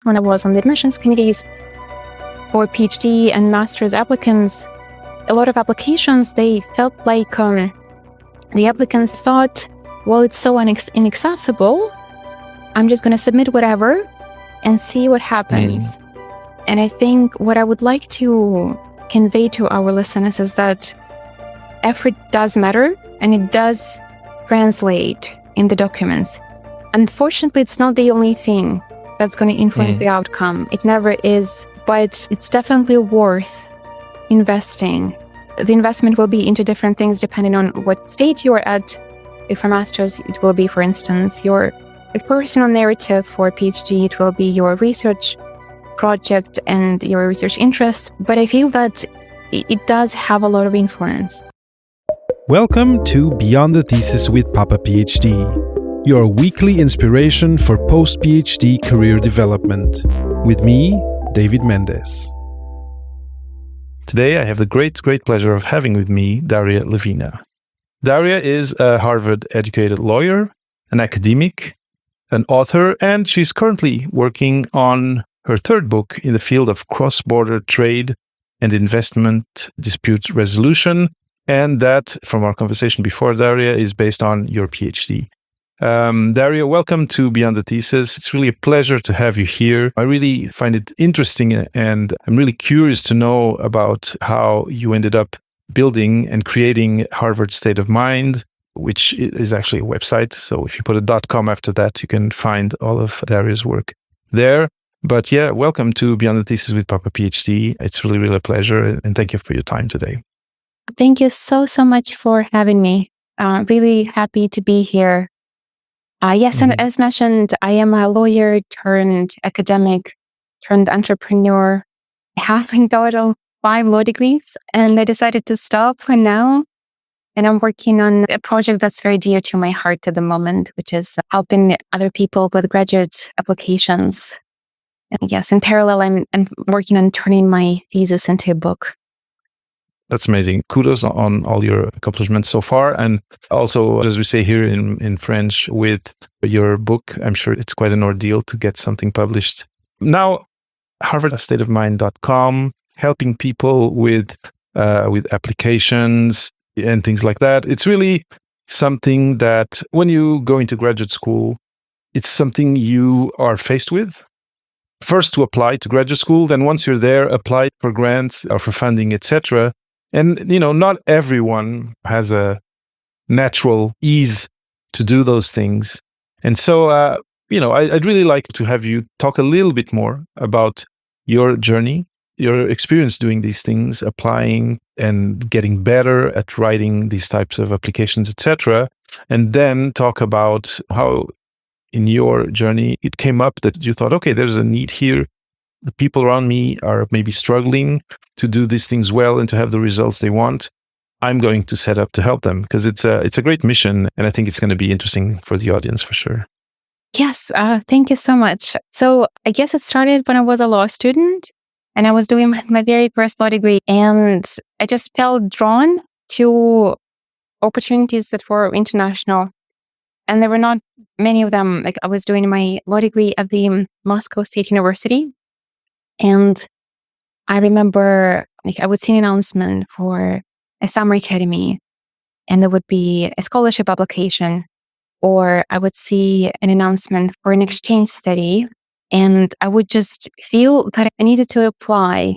when I was on the admissions committees for PhD and master's applicants, a lot of applications, they felt like the applicants thought, well, it's so inaccessible. I'm just going to submit whatever and see what happens. And I think what I would like to convey to our listeners is that effort does matter and it does translate in the documents. Unfortunately, it's not the only thing that's going to influence the outcome. It never is, but it's definitely worth investing. The investment will be into different things depending on what stage you are at. If for master's, it will be, for instance, your personal narrative. For PhD, it will be your research project and your research interests. But I feel that it does have a lot of influence. Welcome to Beyond the Thesis with Papa PhD, your weekly inspiration for post-PhD career development. With me, David Mendes. Today, I have the great pleasure of having with me Daria Levina. Daria is a Harvard-educated lawyer, an academic, an author, and she's currently working on her third book in the field of cross-border trade and investment dispute resolution. And that, from our conversation before, Daria, is based on your PhD. Daria, welcome to Beyond the Thesis. It's really a pleasure to have you here. I really find it interesting, and I'm really curious to know about how you ended up building and creating Harvard State of Mind, which is actually a website. So if you put a .com after that, you can find all of Daria's work there. But yeah, welcome to Beyond the Thesis with Papa PhD. It's really a pleasure, and thank you for your time today. Thank you so much for having me. Really happy to be here. Yes, and as mentioned, I am a lawyer turned academic turned entrepreneur. I have in total 5 law degrees, and I decided to stop for now. And I'm working on a project that's very dear to my heart at the moment, which is helping other people with graduate applications. And yes, in parallel, I'm working on turning my thesis into a book. That's amazing. Kudos on all your accomplishments so far. And also, as we say here in French, with your book, I'm sure it's quite an ordeal to get something published. Now, harvardstateofmind.com, helping people with applications and things like that. It's really something that when you go into graduate school, it's something you are faced with. First, to apply to graduate school, then once you're there, apply for grants or for funding, etc. And, not everyone has a natural ease to do those things. And so, I'd really like to have you talk a little bit more about your journey, your experience doing these things, applying and getting better at writing these types of applications, etc. And then talk about how in your journey it came up that you thought, okay, there's a need here. The people around me are maybe struggling to do these things well and to have the results they want. I'm going to set up to help them because it's a great mission, and I think it's going to be interesting for the audience for sure. Yes, thank you so much. So I guess it started when I was a law student and I was doing my very first law degree, and I just felt drawn to opportunities that were international. And there were not many of them. Like, I was doing my law degree at the Moscow State University. And I remember I would see an announcement for a summer academy, and there would be a scholarship application, or I would see an announcement for an exchange study, and I would just feel that I needed to apply.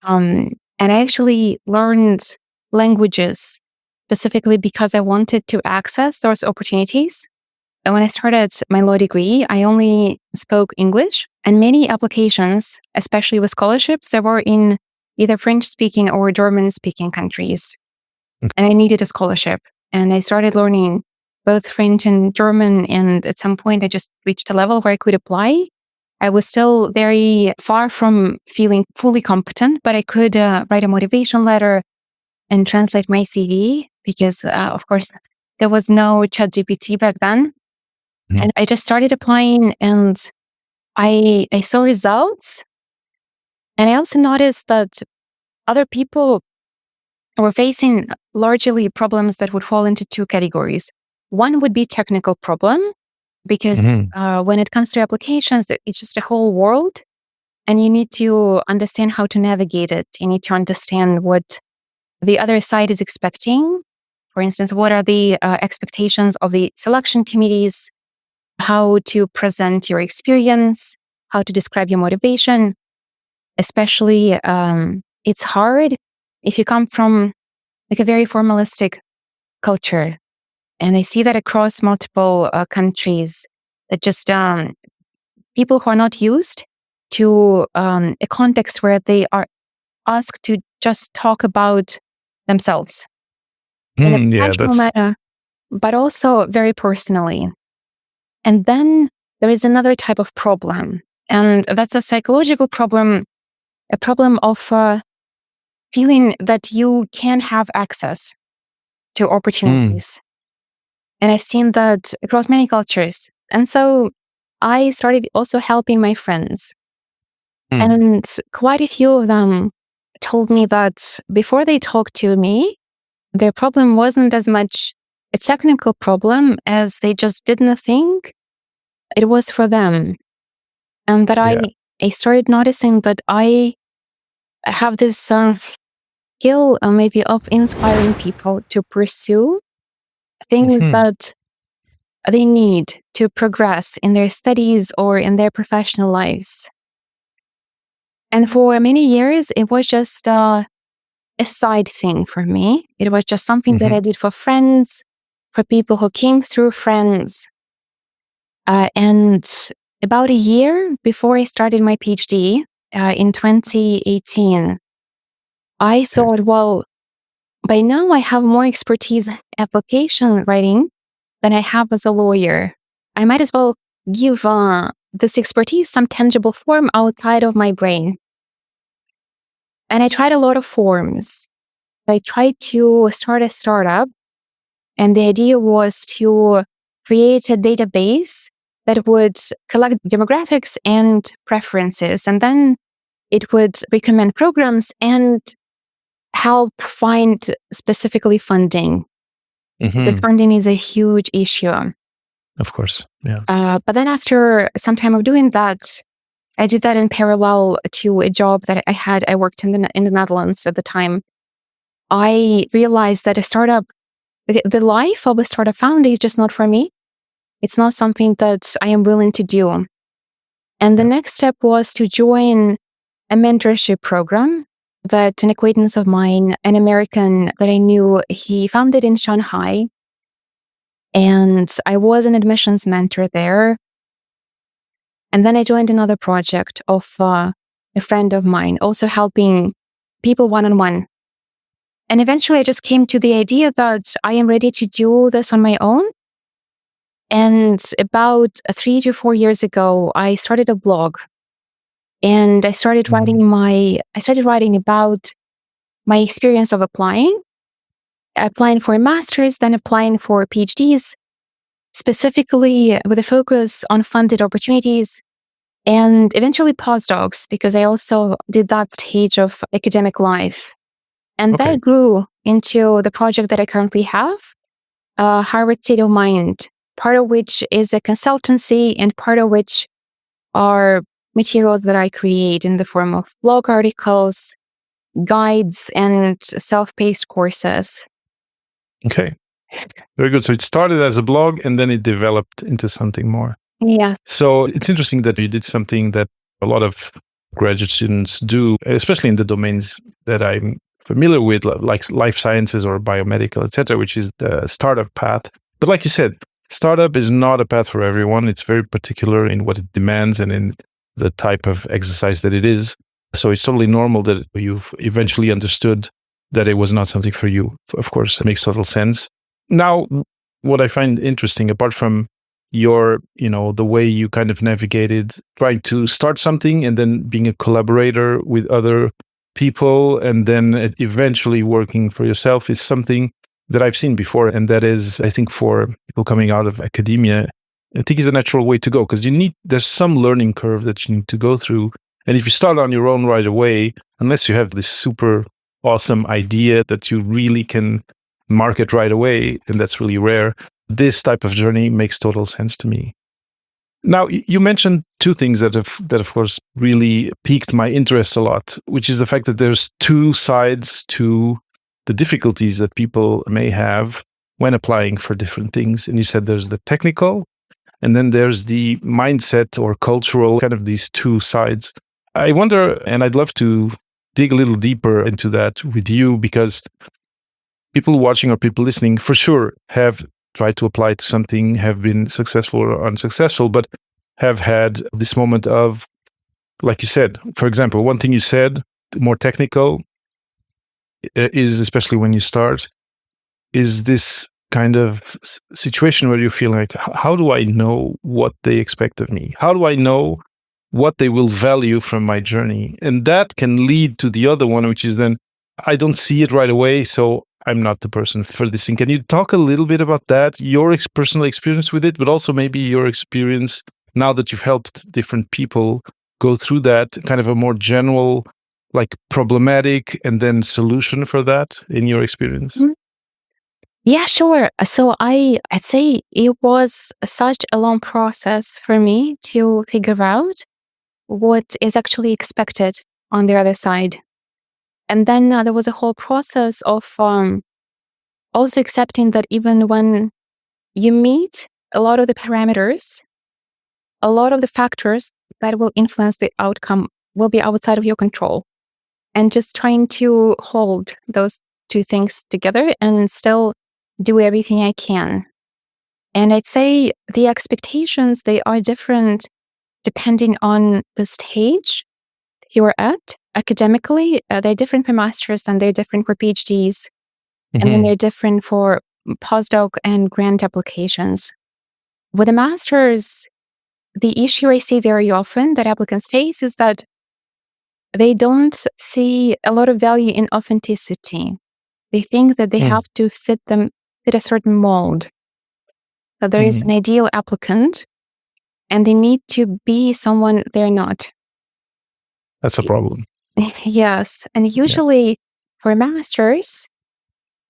And I actually learned languages specifically because I wanted to access those opportunities. And when I started my law degree, I only spoke English, and many applications, especially with scholarships, they were in either French-speaking or German-speaking countries. Okay. And I needed a scholarship. And I started learning both French and German, and at some point I just reached a level where I could apply. I was still very far from feeling fully competent, but I could write a motivation letter and translate my CV because, of course, there was no ChatGPT back then. And I just started applying, and I saw results. And I also noticed that other people were facing largely problems that would fall into 2 categories. One would be technical problem, because when it comes to applications, it's just a whole world, and you need to understand how to navigate it. You need to understand what the other side is expecting. For instance, what are the expectations of the selection committees, how to present your experience, how to describe your motivation. Especially, it's hard if you come from like a very formalistic culture. And I see that across multiple countries, that just people who are not used to a context where they are asked to just talk about themselves in a professional manner, but also very personally. And then there is another type of problem, and that's a psychological problem, a problem of feeling that you can have access to opportunities. And I've seen that across many cultures. And so I started also helping my friends. And quite a few of them told me that before they talked to me, their problem wasn't as much a technical problem as they just didn't think it was for them. And that I started noticing that I have this skill maybe of inspiring people to pursue things that they need to progress in their studies or in their professional lives. And for many years, it was just a side thing for me. It was just something that I did for friends, for people who came through friends. And about a year before I started my PhD in 2018, I thought, well, by now I have more expertise in application writing than I have as a lawyer. I might as well give this expertise some tangible form outside of my brain. And I tried a lot of forms. I tried to start a startup, and the idea was to create a database that would collect demographics and preferences, and then it would recommend programs and help find specifically funding. Because funding is a huge issue. Of course, yeah. But then after some time of doing that, I did that in parallel to a job that I had. I worked in the Netherlands at the time. I realized that a startup, the life of a startup founder is just not for me. It's not something that I am willing to do. And the next step was to join a mentorship program that an acquaintance of mine, an American that I knew, he founded in Shanghai. And I was an admissions mentor there. And then I joined another project of a friend of mine, also helping people one-on-one. And eventually I just came to the idea that I am ready to do this on my own. And about 3 to 4 years ago, I started a blog. And I started writing about my experience of applying for a master's, then applying for PhDs, specifically with a focus on funded opportunities, and eventually postdocs, because I also did that stage of academic life. And that grew into the project that I currently have, Harvard State of Mind, part of which is a consultancy and part of which are materials that I create in the form of blog articles, guides, and self-paced courses. Okay. Very good. So it started as a blog and then it developed into something more. Yeah. So it's interesting that you did something that a lot of graduate students do, especially in the domains that I'm familiar with, like life sciences or biomedical, etc., which is the startup path. But like you said, startup is not a path for everyone. It's very particular in what it demands and in the type of exercise that it is. So it's totally normal that you've eventually understood that it was not something for you. Of course, it makes total sense. Now, what I find interesting, apart from your, the way you kind of navigated trying to start something and then being a collaborator with other people and then eventually working for yourself, is something that I've seen before. And that is, I think, for people coming out of academia, I think is a natural way to go, because there's some learning curve that you need to go through. And if you start on your own right away, unless you have this super awesome idea that you really can market right away, and that's really rare, this type of journey makes total sense to me. Now, you mentioned two things that of course really piqued my interest a lot, which is the fact that there's two sides to the difficulties that people may have when applying for different things. And you said there's the technical, and then there's the mindset or cultural, kind of these two sides. I wonder, and I'd love to dig a little deeper into that with you, because people watching or people listening for sure have tried to apply to something, have been successful or unsuccessful, but have had this moment of, like you said, for example, one thing you said, more technical, is, especially when you start, is this kind of situation where you feel like, how do I know what they expect of me? How do I know what they will value from my journey? And that can lead to the other one, which is then, I don't see it right away, so I'm not the person for this thing. Can you talk a little bit about that, your personal experience with it, but also maybe your experience now that you've helped different people go through that, kind of a more general, like problematic and then solution for that in your experience? Mhm. Yeah, sure. So I'd say it was such a long process for me to figure out what is actually expected on the other side. And then there was a whole process of also accepting that even when you meet a lot of the parameters, a lot of the factors that will influence the outcome will be outside of your control. And just trying to hold those two things together and still do everything I can. And I'd say the expectations, they are different depending on the stage you're at academically. They're different for masters and they're different for PhDs. And then they're different for postdoc and grant applications. With a master's, the issue I see very often that applicants face is that they don't see a lot of value in authenticity. They think that they have to fit a certain mold, that there is an ideal applicant and they need to be someone they're not. That's a problem. Yes. And usually for masters,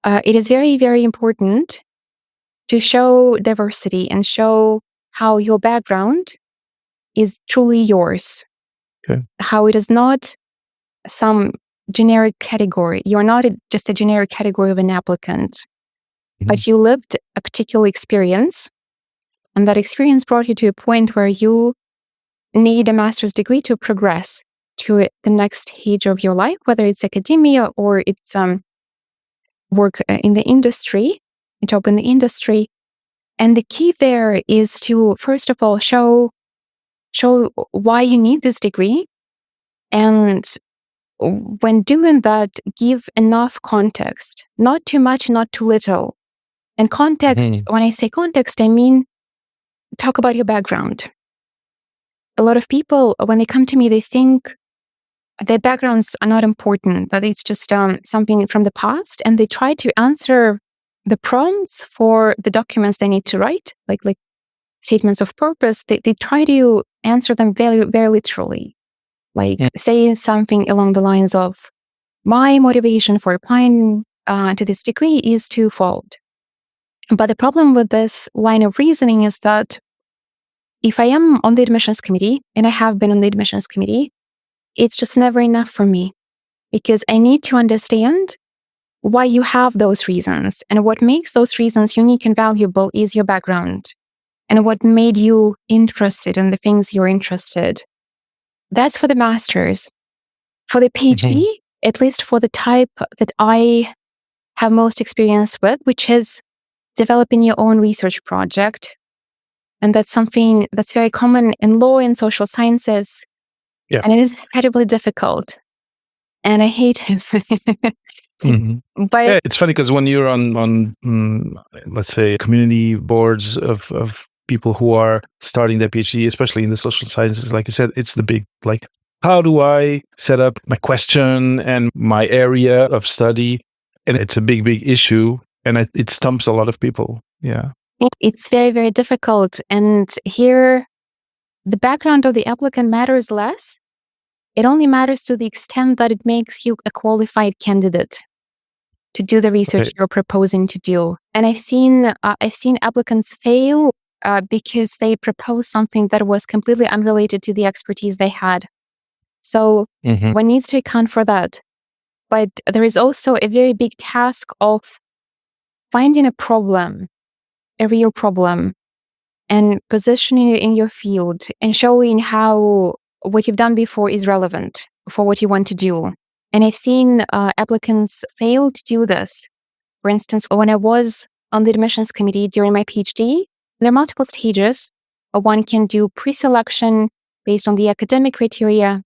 it is very, very important to show diversity and show how your background is truly yours. Okay. How it is not some generic category. You're not just a generic category of an applicant, but you lived a particular experience. And that experience brought you to a point where you need a master's degree to progress to the next stage of your life, whether it's academia or it's work in the industry, a job in the industry. And the key there is to, first of all, show why you need this degree. And when doing that, give enough context, not too much, not too little. And context, when I say context, I mean, talk about your background. A lot of people, when they come to me, they think their backgrounds are not important, that it's just something from the past. And they try to answer the prompts for the documents they need to write, like statements of purpose. They try to answer them very, very literally. Like saying something along the lines of, my motivation for applying to this degree is twofold. But the problem with this line of reasoning is that if I am on the admissions committee, and I have been on the admissions committee, it's just never enough for me, because I need to understand why you have those reasons. And what makes those reasons unique and valuable is your background and what made you interested in the things you're interested. That's for the master's. For the PhD, at least for the type that I have most experience with, which is developing your own research project. And that's something that's very common in law and social sciences. Yeah. And it is incredibly difficult. And I hate it. But it's funny because when you're on let's say community boards of people who are starting their PhD, especially in the social sciences, like you said, it's the big, like, how do I set up my question and my area of study? And it's a big, big issue. And it stumps a lot of people. Yeah. It's very, very difficult. And here, the background of the applicant matters less. It only matters to the extent that it makes you a qualified candidate to do the research you're proposing to do. And I've seen applicants fail because they proposed something that was completely unrelated to the expertise they had. So one needs to account for that. But there is also a very big task of finding a problem, a real problem, and positioning it in your field and showing how what you've done before is relevant for what you want to do. And I've seen applicants fail to do this. For instance, when I was on the admissions committee during my PhD, there are multiple stages. One can do pre-selection based on the academic criteria.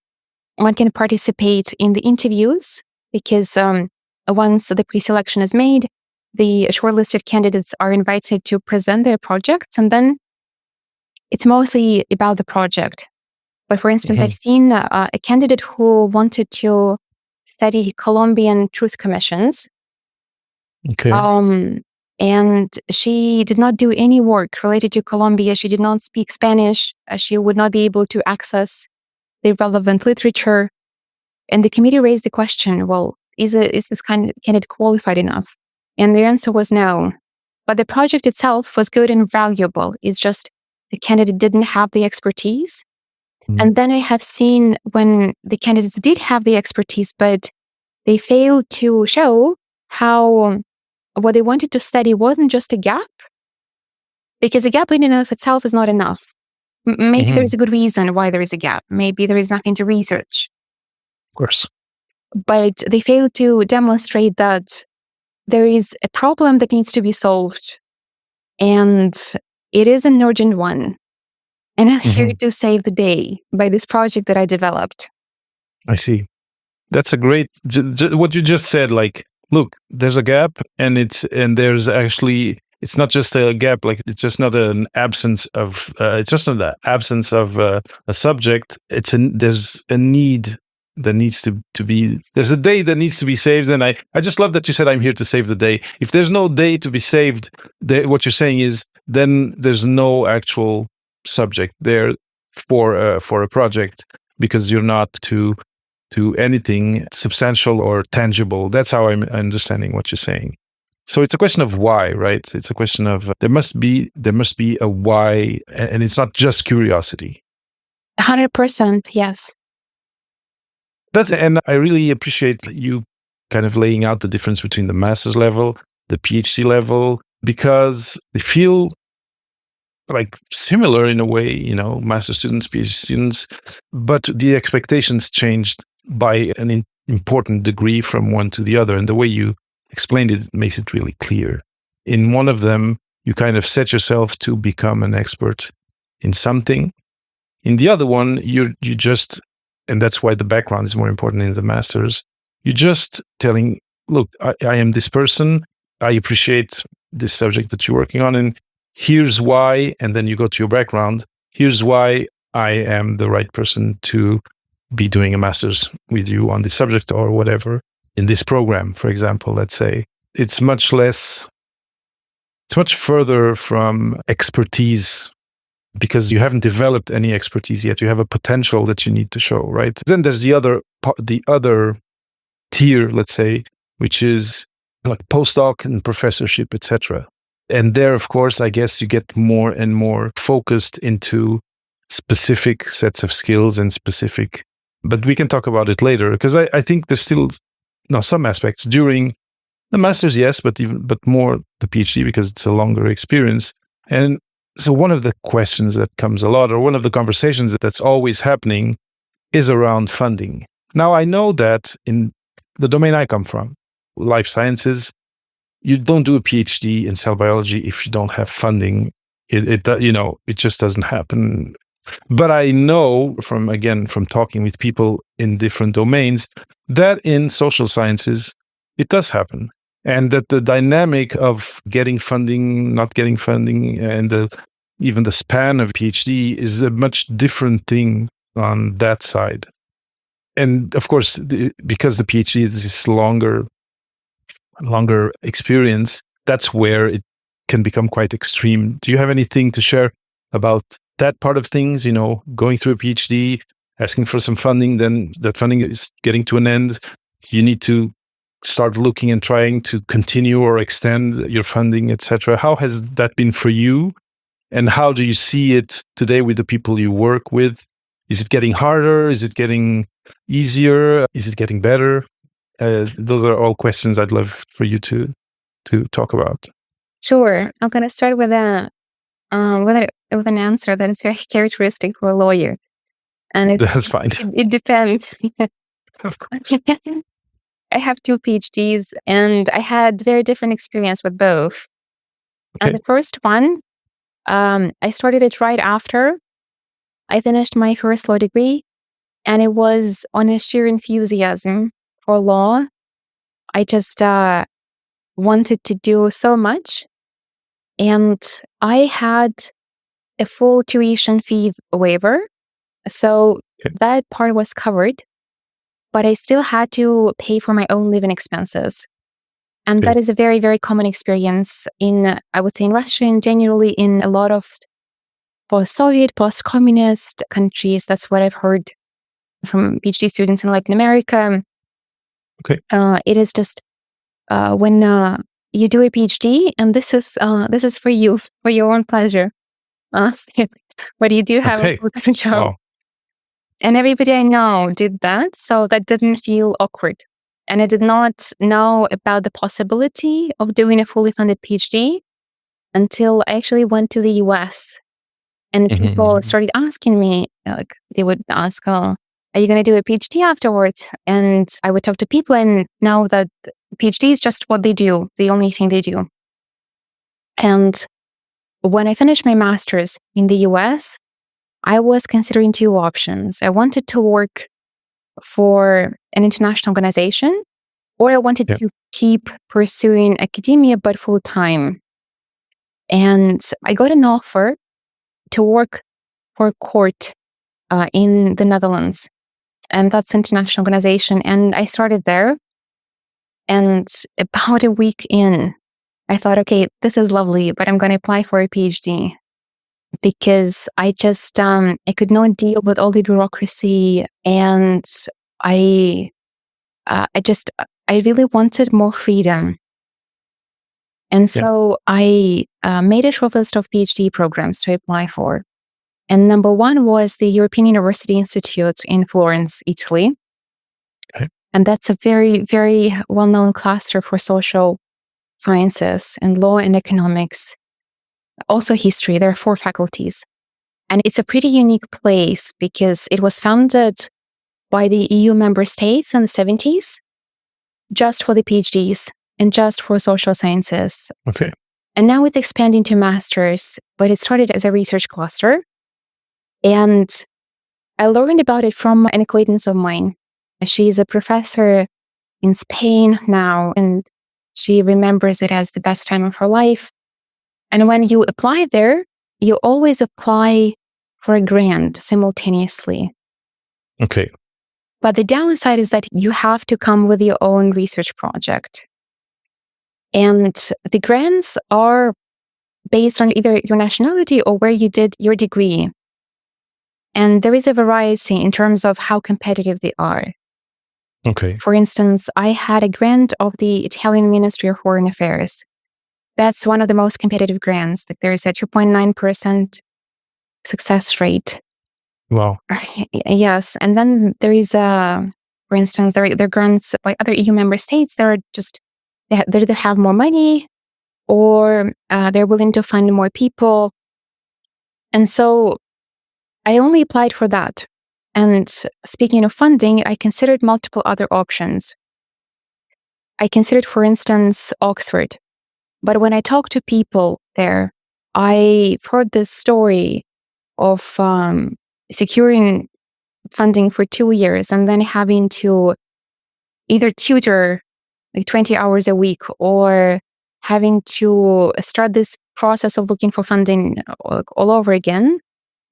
One can participate in the interviews because once the pre-selection is made, the shortlisted candidates are invited to present their projects, and then it's mostly about the project. But for instance, I've seen a candidate who wanted to study Colombian truth commissions. Okay. And she did not do any work related to Colombia. She did not speak Spanish. She would not be able to access the relevant literature. And the committee raised the question, well, is this candidate qualified enough? And the answer was no. But the project itself was good and valuable. It's just the candidate didn't have the expertise. And then I have seen when the candidates did have the expertise, but they failed to show how what they wanted to study wasn't just a gap, because a gap in and of itself is not enough. Maybe there is a good reason why there is a gap. Maybe there is nothing to research. Of course. But they failed to demonstrate that there is a problem that needs to be solved, and it is an urgent one. And I'm here to save the day by this project that I developed. I see. That's a great, what you just said, like, look, there's a gap and there's actually, it's not just a gap, like it's just not an absence of, it's just not the absence of a subject. There's a need that needs to be, there's a day that needs to be saved. And I just love that you said, I'm here to save the day. If there's no day to be saved, what you're saying is, then there's no actual subject there for a project, because you're not to anything substantial or tangible. That's how I'm understanding what you're saying. So it's a question of why, right? It's a question of there must be a why, and it's not just curiosity. 100%, yes. And I really appreciate you kind of laying out the difference between the master's level, the PhD level, because they feel like similar in a way, master students, PhD students, but the expectations changed by an important degree from one to the other. And the way you explained it makes it really clear. In one of them, you kind of set yourself to become an expert in something. In the other one, you just, and that's why the background is more important in the masters, you're just telling, look, I am this person, I appreciate this subject that you're working on, and here's why, and then you go to your background. Here's why I am the right person to be doing a master's with you on this subject or whatever in this program, for example, let's say. It's much further from expertise, because you haven't developed any expertise yet. You have a potential that you need to show, right? Then there's the other tier, let's say, which is like postdoc and professorship, etc. And there, of course, I guess you get more and more focused into specific sets of skills and specific, but we can talk about it later, because I think there's still some aspects during the master's, yes, but more the PhD, because it's a longer experience. And so one of the questions that comes a lot, or one of the conversations that's always happening, is around funding. Now, I know that in the domain I come from, life sciences, you don't do a PhD in cell biology if you don't have funding. It just doesn't happen. But I know from talking with people in different domains that in social sciences, it does happen. And that the dynamic of getting funding, not getting funding, and even the span of PhD is a much different thing on that side. And of course, because the PhD is this longer experience, that's where it can become quite extreme. Do you have anything to share about that part of things? Going through a PhD, asking for some funding, then that funding is getting to an end. You need to start looking and trying to continue or extend your funding, etc. How has that been for you? And how do you see it today with the people you work with? Is it getting harder? Is it getting easier? Is it getting better? Those are all questions I'd love for you to talk about. Sure. I'm going to start with an answer that is very characteristic for a lawyer. And That's fine. It depends. Of course. I have 2 PhDs, and I had very different experience with both. Okay. And the first one, I started it right after I finished my first law degree, and it was on a sheer enthusiasm for law. I just wanted to do so much, and I had a full tuition fee waiver, so that part was covered, but I still had to pay for my own living expenses. And that is a very, very common experience I would say in Russia and generally in a lot of post-Soviet, post-communist countries. That's what I've heard from PhD students in Latin America. Okay. It is just when you do a PhD, and this is for you, for your own pleasure. But you do have a full-time job. Wow. And everybody I know did that, so that didn't feel awkward. And I did not know about the possibility of doing a fully funded PhD until I actually went to the US. And people started asking me, like, they would ask, are you going to do a PhD afterwards? And I would talk to people and know that PhD is just what they do, the only thing they do. And when I finished my master's in the US, I was considering 2 options. I wanted to work for an international organization, or I wanted to keep pursuing academia, but full time. And I got an offer to work for a court in the Netherlands. And that's an international organization. And I started there. And about a week in, I thought, okay, this is lovely, but I'm going to apply for a PhD. Because I just, I could not deal with all the bureaucracy, and I really wanted more freedom. And so I made a short list of PhD programs to apply for. And number 1 was the European University Institute in Florence, Italy. Okay. And that's a very, very well-known cluster for social sciences and law and economics. Also history. There are 4 faculties. And it's a pretty unique place because it was founded by the EU member states in the 70s, just for the PhDs and just for social sciences. Okay. And now it's expanding to masters, but it started as a research cluster. And I learned about it from an acquaintance of mine. She's a professor in Spain now, and she remembers it as the best time of her life. And when you apply there, you always apply for a grant simultaneously. Okay. But the downside is that you have to come with your own research project. And the grants are based on either your nationality or where you did your degree. And there is a variety in terms of how competitive they are. Okay. For instance, I had a grant of the Italian Ministry of Foreign Affairs. That's one of the most competitive grants. Like, there is a 2.9% success rate. Wow. Yes. And then there is, for instance, there are grants by other EU member states. They either have more money or they're willing to fund more people. And so I only applied for that. And speaking of funding, I considered multiple other options. I considered, for instance, Oxford. But when I talked to people there, I've heard this story of securing funding for 2 years and then having to either tutor like 20 hours a week or having to start this process of looking for funding all over again.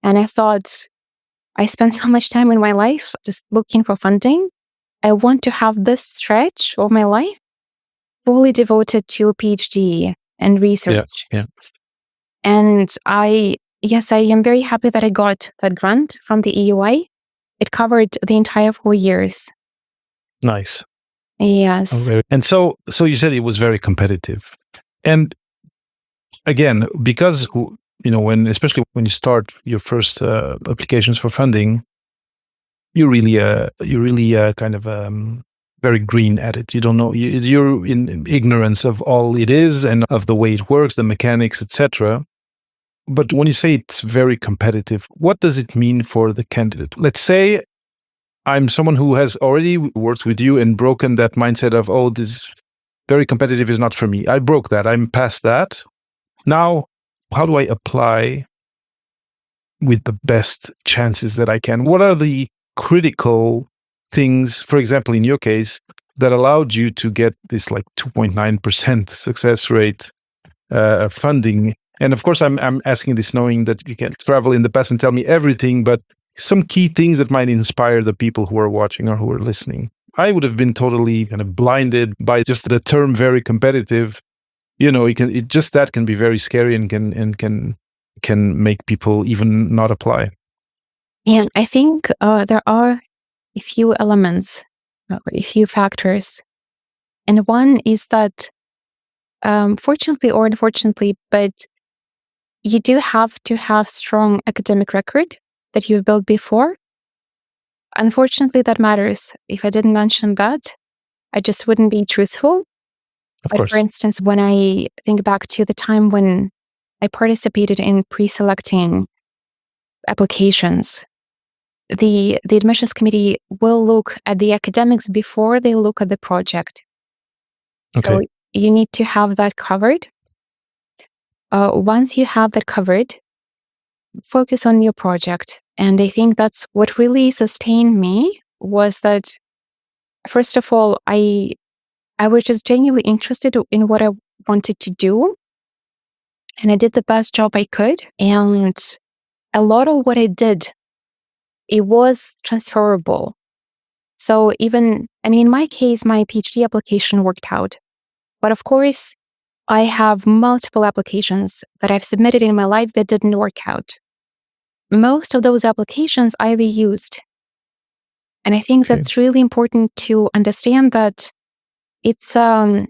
And I thought, I spent so much time in my life just looking for funding. I want to have this stretch of my life fully devoted to a PhD and research. Yeah. And I am very happy that I got that grant from the EUI. It covered the entire 4 years. Nice. Yes. And so you said it was very competitive. And again, because especially when you start your first applications for funding, you're really kind of very green at it. You don't know. You're in ignorance of all it is and of the way it works, the mechanics, etc. But when you say it's very competitive, what does it mean for the candidate? Let's say I'm someone who has already worked with you and broken that mindset of, oh, this very competitive is not for me. I broke that. I'm past that. Now, how do I apply with the best chances that I can? What are the critical things, for example, in your case, that allowed you to get this like 2.9% success rate funding? And of course, I'm asking this knowing that you can travel in the past and tell me everything, but some key things that might inspire the people who are watching or who are listening. I would have been totally kind of blinded by just the term "very competitive." That can be very scary and can make people even not apply. And I think there are a few elements, a few factors, and one is that, fortunately or unfortunately, but you do have to have strong academic record that you've built before. Unfortunately, that matters. If I didn't mention that, I just wouldn't be truthful. Of course. For instance, when I think back to the time when I participated in pre-selecting applications, the admissions committee will look at the academics before they look at the project. So Okay. you need to have that covered. Once you have that covered, focus on your project. And I think that's what really sustained me, was that, first of all, I was just genuinely interested in what I wanted to do. And I did the best job I could. And a lot of what I did, it was transferable. So in my case, my PhD application worked out. But of course, I have multiple applications that I've submitted in my life that didn't work out. Most of those applications I reused. And I think Okay. that's really important to understand that it's a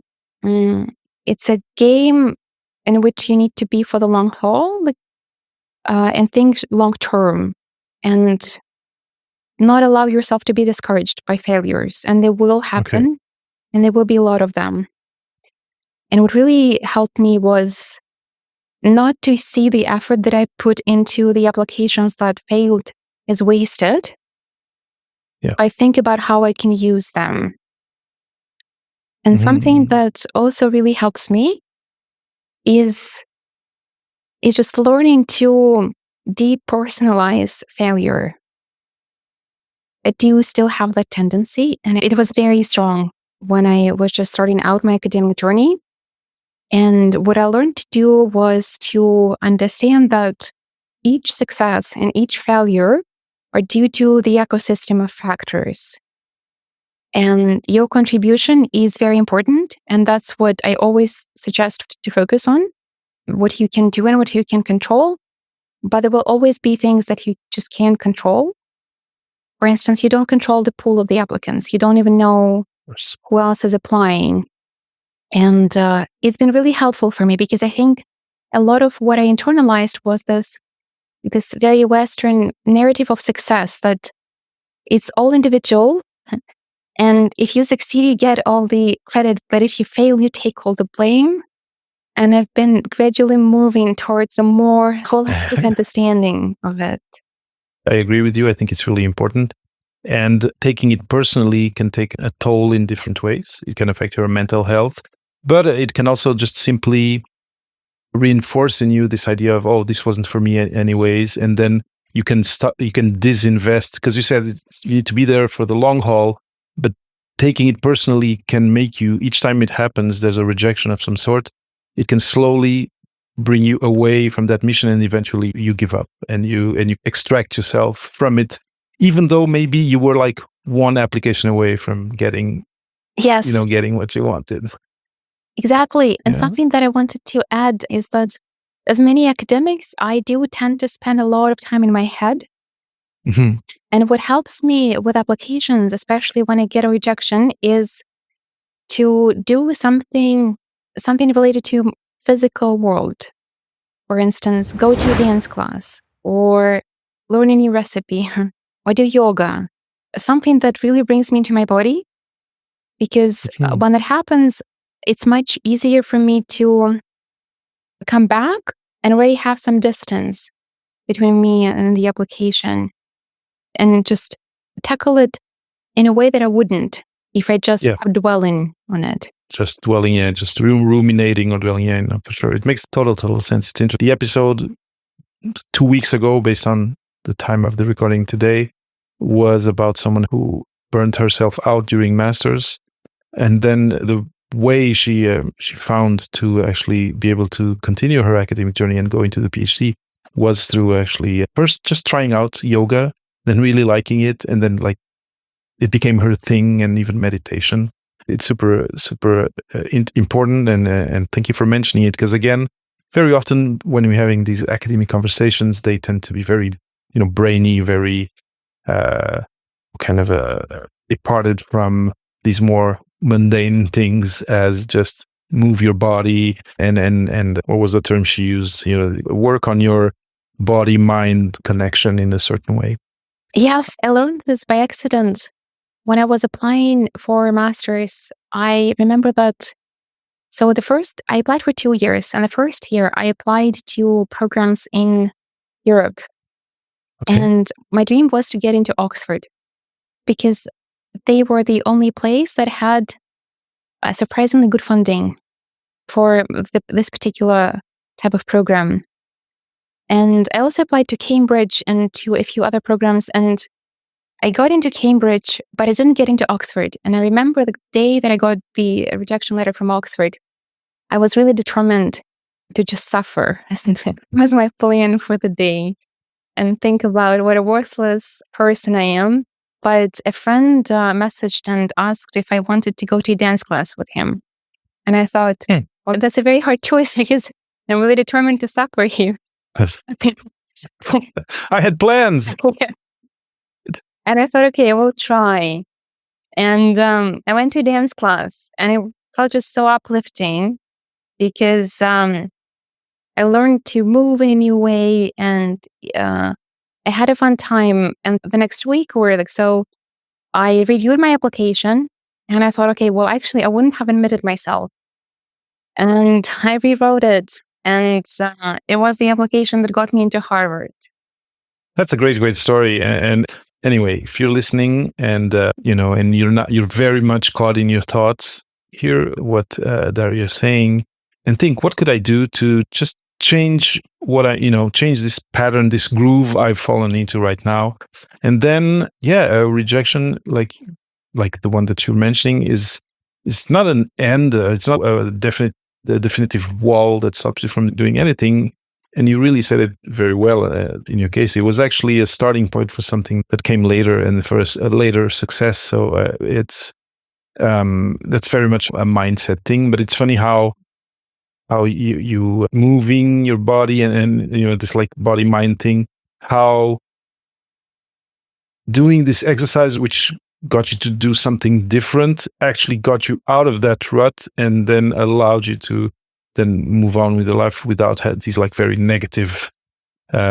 game in which you need to be for the long haul, and think long term, and not allow yourself to be discouraged by failures. And they will happen, and there will be a lot of them. And what really helped me was not to see the effort that I put into the applications that failed as wasted. Yeah. I think about how I can use them. And something that also really helps me is just learning to depersonalize failure. I do still have that tendency, and it was very strong when I was just starting out my academic journey. And what I learned to do was to understand that each success and each failure are due to the ecosystem of factors. And your contribution is very important. And that's what I always suggest to focus on, what you can do and what you can control. But there will always be things that you just can't control. For instance, you don't control the pool of the applicants. You don't even know who else is applying. And it's been really helpful for me, because I think a lot of what I internalized was this very Western narrative of success, that it's all individual. And if you succeed, you get all the credit. But if you fail, you take all the blame. And I've been gradually moving towards a more holistic understanding of it. I agree with you. I think it's really important. And taking it personally can take a toll in different ways. It can affect your mental health, but it can also just simply reinforce in you this idea of, oh, this wasn't for me anyways. And then you can disinvest, because you said you need to be there for the long haul, but taking it personally can make you, each time it happens, there's a rejection of some sort. It can slowly bring you away from that mission, and eventually you give up and you extract yourself from it, even though maybe you were like one application away from getting what you wanted. Exactly. And something that I wanted to add is that, as many academics, I do tend to spend a lot of time in my head. Mm-hmm. And what helps me with applications, especially when I get a rejection, is to do something related to physical world. for instance, go to a dance class or learn a new recipe or do yoga, something that really brings me into my body. Because when that happens, it's much easier for me to come back and already have some distance between me and the application and just tackle it in a way that I wouldn't if I just kept dwelling on it. Just dwelling in, just ruminating or dwelling in, for sure. It makes total sense. It's interesting. The episode 2 weeks ago, based on the time of the recording today, was about someone who burned herself out during masters. And then the way she found to actually be able to continue her academic journey and go into the PhD was through actually first just trying out yoga, then really liking it, and then like it became her thing, and even meditation. It's super important, and thank you for mentioning it, because again, very often when we're having these academic conversations, they tend to be very brainy, very kind of departed from these more mundane things, as just move your body and what was the term she used? Work on your body-mind connection in a certain way. Yes, I learned this by accident. When I was applying for a master's, I remember that. So I applied for 2 years, and the first year I applied to programs in Europe. Okay. And my dream was to get into Oxford because they were the only place that had surprisingly good funding for this particular type of program. And I also applied to Cambridge and to a few other programs, and I got into Cambridge, but I didn't get into Oxford. And I remember the day that I got the rejection letter from Oxford, I was really determined to just suffer. That was my plan for the day, and think about what a worthless person I am. But a friend messaged and asked if I wanted to go to a dance class with him. And I thought, well, that's a very hard choice because I'm really determined to suffer here. I had plans. Yeah. And I thought, okay, I will try. And I went to a dance class, and it felt just so uplifting because I learned to move in a new way, and I had a fun time. And the next week I reviewed my application, and I thought, okay, well, actually, I wouldn't have admitted myself. And I rewrote it, and it was the application that got me into Harvard. That's a great story. And anyway, if you're listening and and you're very much caught in your thoughts, hear what Daria is saying, and think, what could I do to just change change this pattern, this groove I've fallen into right now? And then, a rejection like the one that you're mentioning is not an end. It's not a definitive wall that stops you from doing anything. And you really said it very well in your case. It was actually a starting point for something that came later, and for a later success. So it's that's very much a mindset thing. But it's funny how you moving your body and this like body mind thing, how doing this exercise, which got you to do something different, actually got you out of that rut, and then allowed you to then move on with your life without these like very negative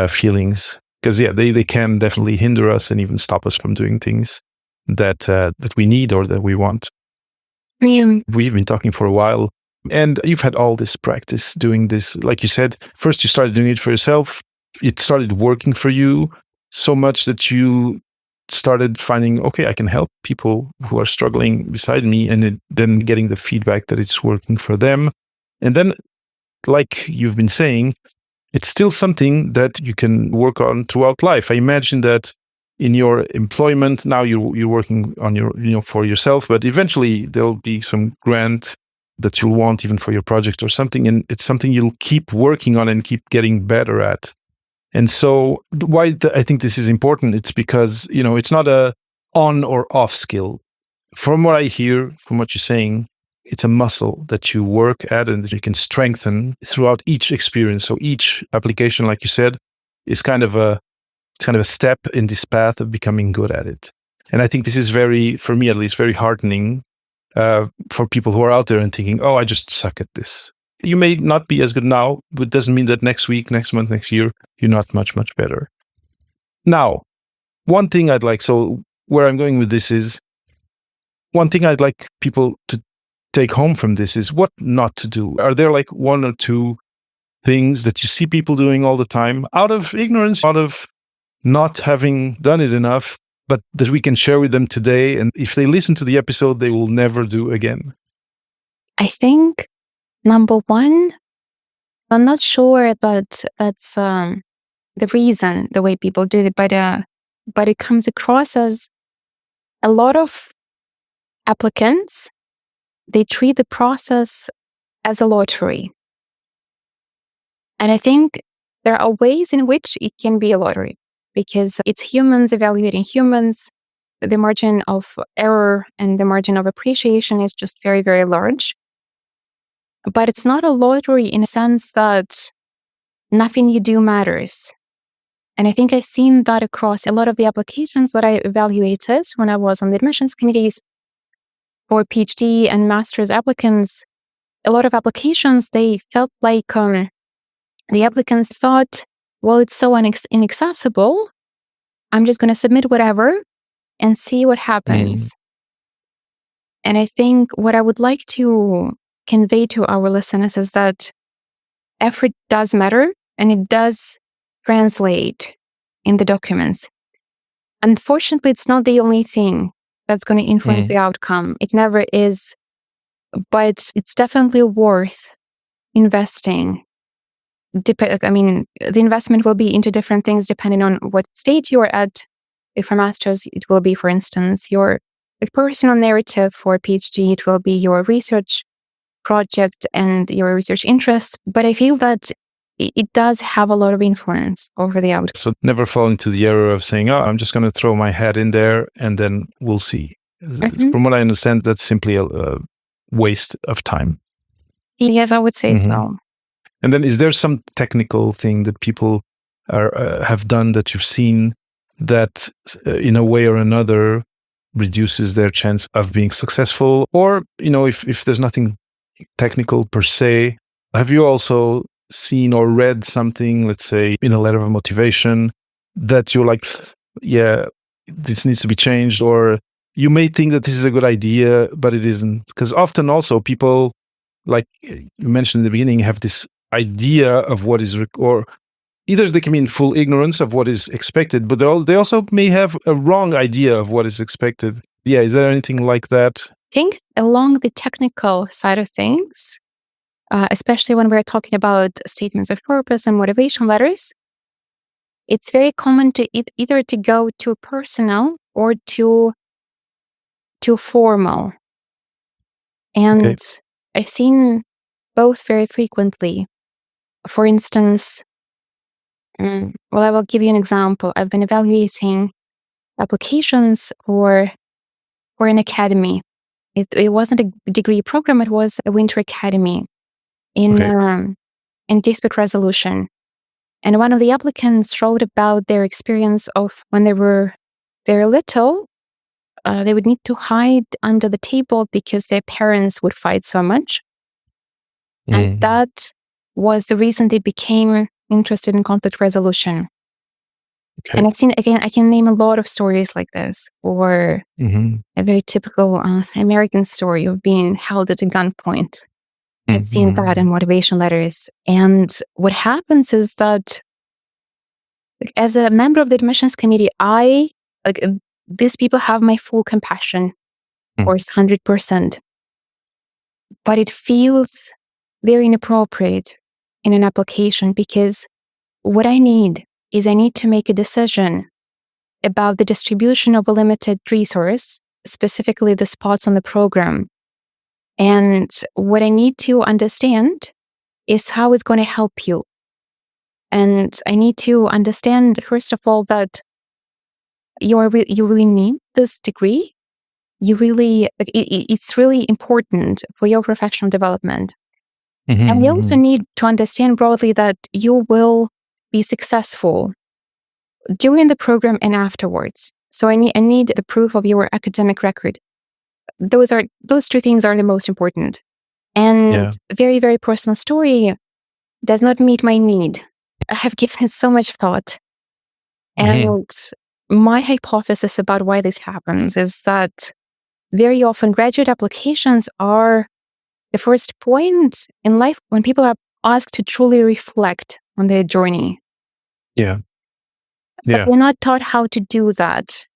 feelings. Because they can definitely hinder us and even stop us from doing things that we need or that we want. Yeah. We've been talking for a while, and you've had all this practice doing this. Like you said, first you started doing it for yourself. It started working for you so much that you started finding, okay, I can help people who are struggling beside me, and then getting the feedback that it's working for them. And then, like you've been saying, it's still something that you can work on throughout life. I imagine that in your employment now, you're working on your for yourself, but eventually there'll be some grant that you'll want even for your project or something, and it's something you'll keep working on and keep getting better at. And so, why I think this is important, it's because it's not a on or off skill. From what I hear, from what you're saying, it's a muscle that you work at and that you can strengthen throughout each experience. So each application, like you said, is kind of a step in this path of becoming good at it. And I think this is for me at least, very heartening for people who are out there and thinking, oh, I just suck at this. You may not be as good now, but it doesn't mean that next week, next month, next year, you're not much, much better. Now, one thing I'd like, so where I'm going with this is, one thing I'd like people to take home from this is what not to do. Are there like one or two things that you see people doing all the time out of ignorance, out of not having done it enough, but that we can share with them today? And if they listen to the episode, they will never do again. I think number one, I'm not sure that that's the reason, the way people do it, but it comes across as a lot of applicants, they treat the process as a lottery. And I think there are ways in which it can be a lottery because it's humans evaluating humans. The margin of error and the margin of appreciation is just very, very large. But it's not a lottery in a sense that nothing you do matters. And I think I've seen that across a lot of the applications that I evaluated when I was on the admissions committees for PhD and master's applicants. A lot of applications, they felt like the applicants thought, well, it's so inaccessible. I'm just going to submit whatever and see what happens. And I think what I would like to convey to our listeners is that effort does matter and it does translate in the documents. Unfortunately, it's not the only thing that's going to influence the outcome. It never is, but it's definitely worth investing. The investment will be into different things depending on what stage you are at. If for master's, it will be, for instance, your personal narrative. For PhD, it will be your research project and your research interests. But I feel that it does have a lot of influence over the outcome. So never fall into the error of saying, I'm just going to throw my head in there and then we'll see. From what I understand, that's simply a waste of time. Yes, I would say so. And then is there some technical thing that people have done that you've seen that in a way or another reduces their chance of being successful? Or, if there's nothing technical per se, have you also seen or read something, let's say in a letter of motivation, that you're like, yeah, this needs to be changed, or you may think that this is a good idea, but it isn't? Because often also people, like you mentioned in the beginning, have this idea of what is, or either they can be in full ignorance of what is expected, but they also may have a wrong idea of what is expected. Yeah, is there anything like that? I think along the technical side of things, especially when we're talking about statements of purpose and motivation letters, it's very common to either to go to personal or to formal. And I've seen both very frequently. For instance, I will give you an example. I've been evaluating applications for an academy. It wasn't a degree program, it was a winter academy in dispute resolution. And one of the applicants wrote about their experience of when they were very little, they would need to hide under the table because their parents would fight so much. And that was the reason they became interested in conflict resolution. And I've seen, again, I can name a lot of stories like this, or a very typical American story of being held at a gunpoint. I've seen that in motivation letters. And what happens is that as a member of the admissions committee, these people have my full compassion, of course, 100%. But it feels very inappropriate in an application because what I need to make a decision about the distribution of a limited resource, specifically the spots on the program. And what I need to understand is how it's going to help you. And I need to understand, first of all, that you really need this degree. It's really important for your professional development. And we also need to understand broadly that you will be successful during the program and afterwards. So I need the proof of your academic record. Those two things are the most important. And very, very personal story does not meet my need. I have given it so much thought. And my hypothesis about why this happens is that very often graduate applications are the first point in life when people are asked to truly reflect on their journey. But we're not taught how to do that.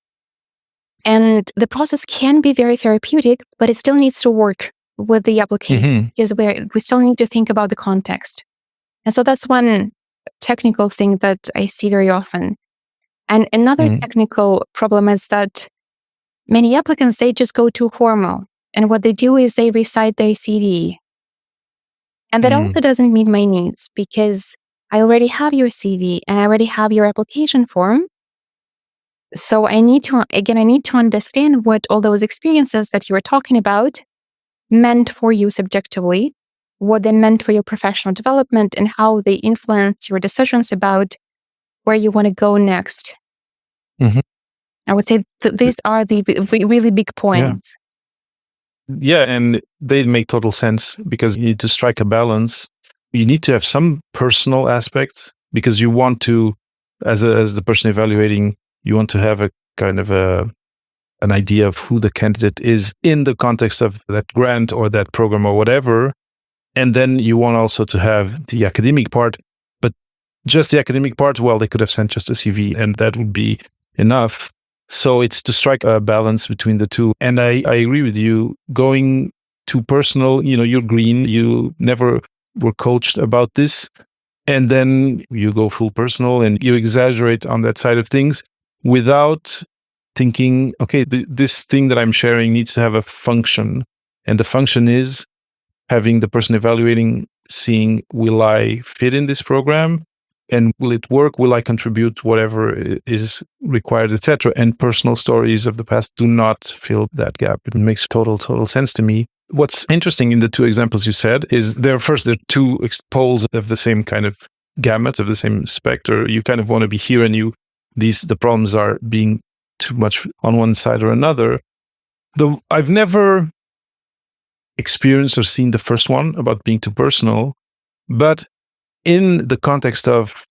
And the process can be very therapeutic, but it still needs to work with the application because we still need to think about the context. And so that's one technical thing that I see very often. And another technical problem is that many applicants, they just go too formal. And what they do is they recite their CV. And that also doesn't meet my needs because I already have your CV and I already have your application form. So I need to understand what all those experiences that you were talking about meant for you subjectively, what they meant for your professional development, and how they influenced your decisions about where you want to go next. I would say these are the really big points. And they make total sense because you need to strike a balance. You need to have some personal aspects because you want to, as the person evaluating, you want to have a kind of an idea of who the candidate is in the context of that grant or that program or whatever. And then you want also to have the academic part, but just the academic part, well, they could have sent just a CV and that would be enough. So it's to strike a balance between the two. And I agree with you, going too personal, you're green, you never were coached about this. And then you go full personal and you exaggerate on that side of things without thinking, okay, this thing that I'm sharing needs to have a function. And the function is having the person evaluating, seeing, will I fit in this program? And will it work? Will I contribute whatever is required, etc.? And personal stories of the past do not fill that gap. It makes total sense to me. What's interesting in the two examples you said is they're two poles of the same kind of gamut, of the same spectrum. You kind of want to be here, and the problems are being too much on one side or another. Though I've never experienced or seen the first one about being too personal, but in the context of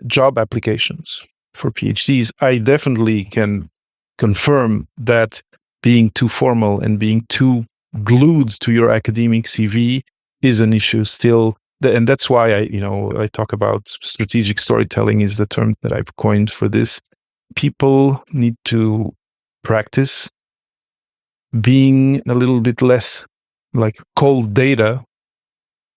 job applications for PhDs, I definitely can confirm that being too formal and being too glued to your academic CV is an issue still. And that's why I talk about strategic storytelling is the term that I've coined for this. People need to practice being a little bit less like cold data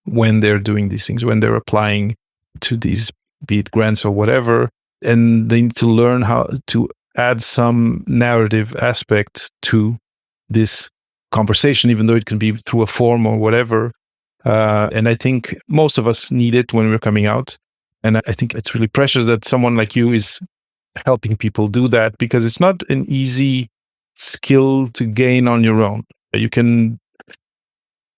when they're doing these things, when they're applying to these, be it grants or whatever, and they need to learn how to add some narrative aspect to this conversation, even though it can be through a form or whatever. And I think most of us need it when we're coming out. And I think it's really precious that someone like you is helping people do that, because it's not an easy skill to gain on your own. You can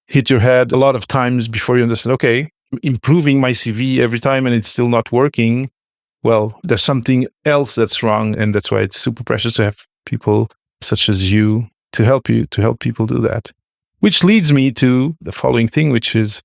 hit your head a lot of times before you understand, okay, improving my CV every time and it's still not working. Well, there's something else that's wrong. And that's why it's super precious to have people such as you to help people do that. Which leads me to the following thing, which is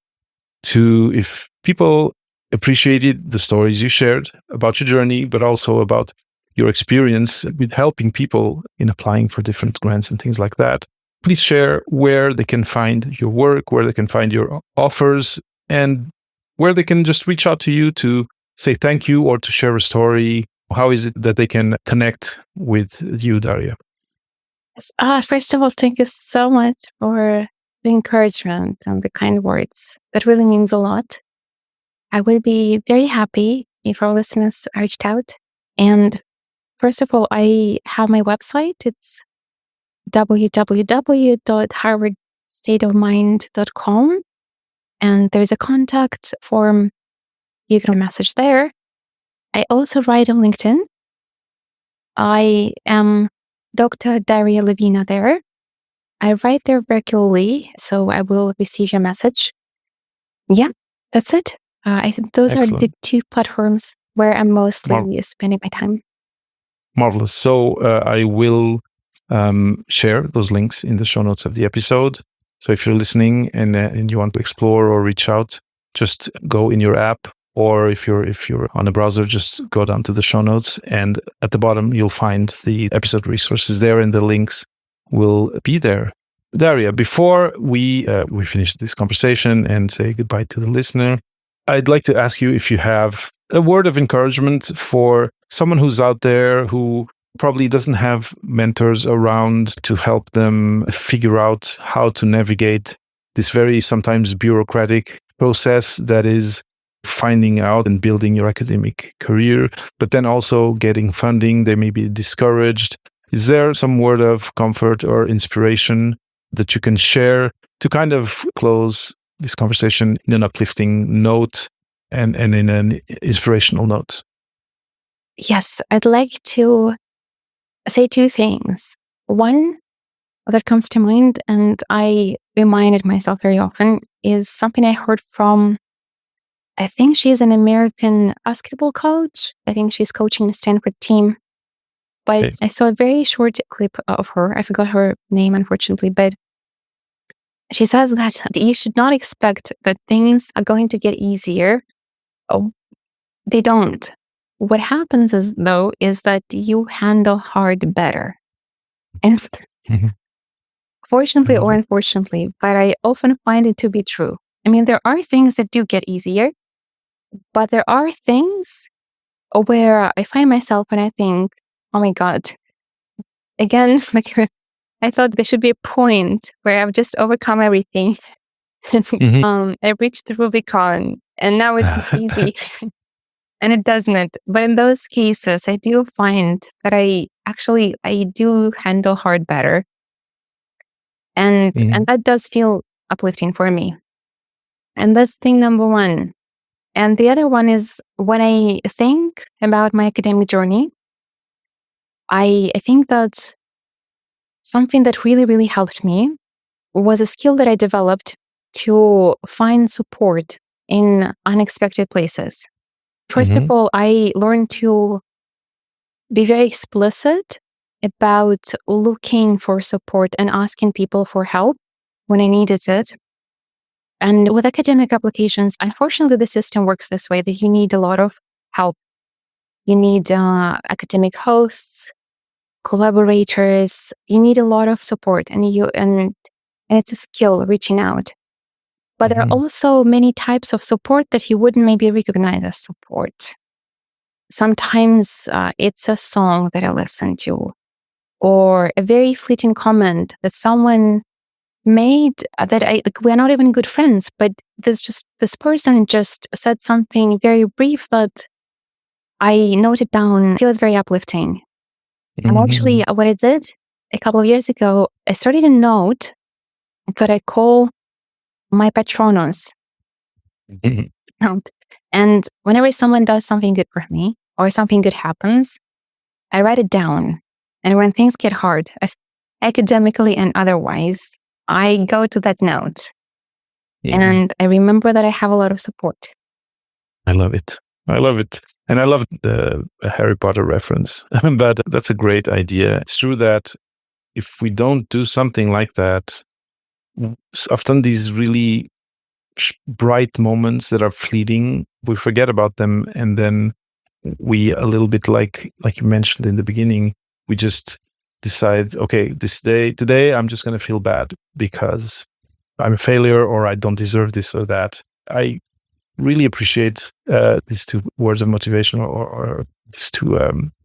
if people appreciated the stories you shared about your journey, but also about your experience with helping people in applying for different grants and things like that, please share where they can find your work, where they can find your offers, and where they can just reach out to you to say thank you or to share a story. How is it that they can connect with you, Daria? First of all, thank you so much for the encouragement and the kind words. That really means a lot. I will be very happy if our listeners reached out. And first of all, I have my website. It's www.harvardstateofmind.com. And there's a contact form. You can message there. I also write on LinkedIn. I am Dr. Daria Levina there. I write there regularly, so I will receive your message. Yeah, that's it. I think those are the two platforms where I'm mostly spending my time. Marvelous. So I will share those links in the show notes of the episode. So if you're listening and you want to explore or reach out, just go in your app, or if you're on a browser, just go down to the show notes, and at the bottom you'll find the episode resources there, and the links will be there. Daria, before we finish this conversation and say goodbye to the listener, I'd like to ask you if you have a word of encouragement for someone who's out there who probably doesn't have mentors around to help them figure out how to navigate this very sometimes bureaucratic process that is finding out and building your academic career, but then also getting funding. They may be discouraged. Is there some word of comfort or inspiration that you can share to kind of close this conversation in an uplifting note and in an inspirational note? Yes, I'd like to say two things. One that comes to mind, and I reminded myself very often, is something I heard from, I think she's an American basketball coach. I think she's coaching the Stanford team. But Okay. I saw a very short clip of her. I forgot her name, unfortunately, but she says that you should not expect that things are going to get easier. Oh, they don't. What happens is that you handle hard better. And Mhm. fortunately I love or it. unfortunately, but I often find it to be true. I mean, there are things that do get easier, but there are things where I find myself and I think, oh my God, again, like I thought there should be a point where I've just overcome everything. Mhm. I've reached the Rubicon and now it's easy. And it doesn't. But in those cases, I do find that I do handle hard better. And Mhm. that does feel uplifting for me. And that's thing number one. And the other one is when I think about my academic journey, I think that something that really, really helped me was a skill that I developed to find support in unexpected places. First of Mhm. all, I learned to be very explicit about looking for support and asking people for help when I needed it. And with academic applications, unfortunately, the system works this way that you need a lot of help. You need academic hosts, collaborators. You need a lot of support, and it's a skill reaching out. But there are Mhm. also many types of support that you wouldn't maybe recognize as support. Sometimes it's a song that I listen to, or a very fleeting comment that someone made that we're not even good friends, but this person just said something very brief that I noted down, feels very uplifting. And actually, Mhm. what I did a couple of years ago, I started a note that I call my Patronus Mhm. note. And whenever someone does something good for me or something good happens, I write it down. And when things get hard, academically and otherwise, I go to that note Mhm. and I remember that I have a lot of support. I love it. I love it. And I love the Harry Potter reference, but that's a great idea. It's true that if we don't do something like that, often these really bright moments that are fleeting, we forget about them. And then we a little bit like you mentioned in the beginning, we just decide, okay, today I'm just going to feel bad because I'm a failure or I don't deserve this or that. I really appreciate these two words of motivation or these two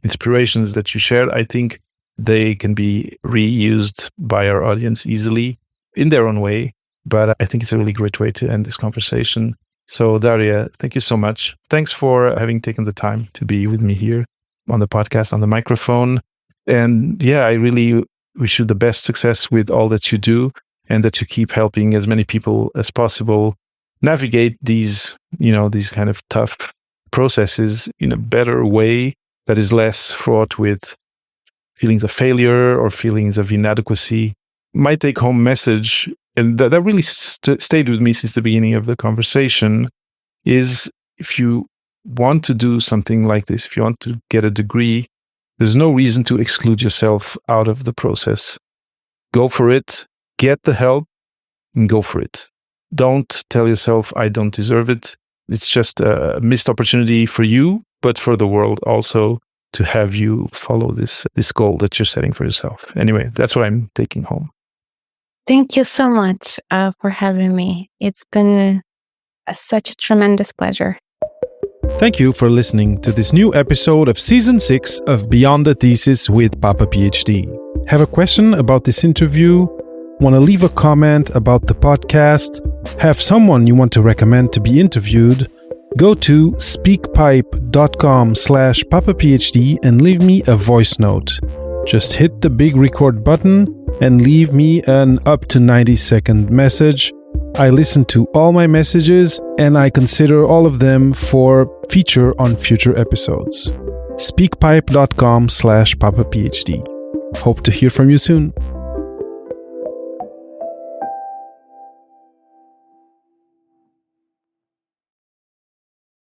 inspirations that you shared. I think they can be reused by our audience easily in their own way, but I think it's a really great way to end this conversation. So, Daria, thank you so much. Thanks for having taken the time to be with me here on the podcast, on the microphone. And yeah, I really wish you the best success with all that you do and that you keep helping as many people as possible navigate these kind of tough processes in a better way that is less fraught with feelings of failure or feelings of inadequacy. My take home message, and that really stayed with me since the beginning of the conversation, is if you want to do something like this, if you want to get a degree, there's no reason to exclude yourself out of the process. Go for it, get the help, and go for it. Don't tell yourself, I don't deserve it. It's just a missed opportunity for you, but for the world also, to have you follow this goal that you're setting for yourself. Anyway, that's what I'm taking home. Thank you so much for having me. It's been such a tremendous pleasure. Thank you for listening to this new episode of Season 6 of Beyond the Thesis with Papa PhD. Have a question about this interview? Want to leave a comment about the podcast? Have someone you want to recommend to be interviewed? Go to speakpipe.com/papaphd and leave me a voice note. Just hit the big record button and leave me an up to 90-second message. I listen to all my messages and I consider all of them for feature on future episodes. speakpipe.com/papaphd. Hope to hear from you soon.